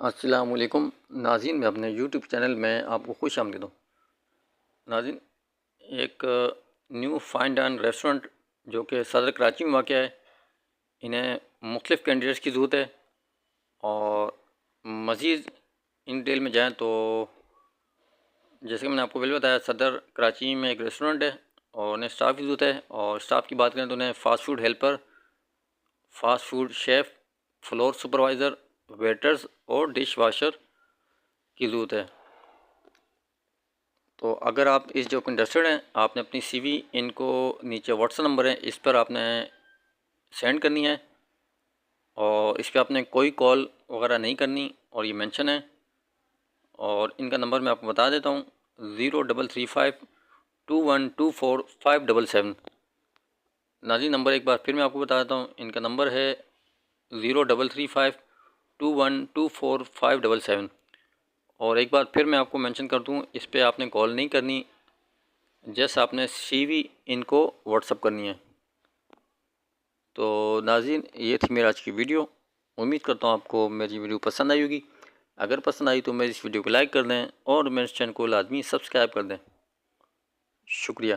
السلام علیکم ناظرین، میں اپنے یوٹیوب چینل میں آپ کو خوش آمدید ہوں۔ ناظرین، ایک نیو فائن ڈائن ریسٹورنٹ جو کہ صدر کراچی میں واقع ہے، انہیں مختلف کینڈیڈیٹس کی ضرورت ہے، اور مزید ان ڈیٹیل میں جائیں تو جیسے کہ میں نے آپ کو پہلے بتایا، صدر کراچی میں ایک ریسٹورنٹ ہے اور انہیں اسٹاف کی ضرورت ہے، اور اسٹاف کی بات کریں تو انہیں fast food helper, fast food chef, floor supervisor, waiters اور ڈش واشر کی ضرورت ہے۔ تو اگر آپ اس جاب کو انٹرسٹڈ ہیں، آپ نے اپنی سی وی ان کو نیچے واٹس ایپ نمبر ہے، اس پر آپ نے سینڈ کرنی ہے، اور اس پہ آپ نے کوئی کال وغیرہ نہیں کرنی، اور یہ مینشن ہے۔ اور ان کا نمبر میں آپ کو بتا دیتا ہوں، 033521245777۔ ناظرین، نمبر ایک بار پھر میں آپ کو بتا دیتا ہوں، ان کا نمبر ہے 033521245777۔ اور ایک بار پھر میں آپ کو مینشن کر دوں، اس پہ آپ نے کال نہیں کرنی، جیسے آپ نے سی وی ان کو واٹس اپ کرنی ہے۔ تو ناظرین، یہ تھی میرا آج کی ویڈیو۔ امید کرتا ہوں آپ کو میری ویڈیو پسند آئی ہوگی۔ اگر پسند آئی تو میری اس ویڈیو کو لائک کر دیں، اور میرے چینل کو لازمی سبسکرائب کر دیں۔ شکریہ۔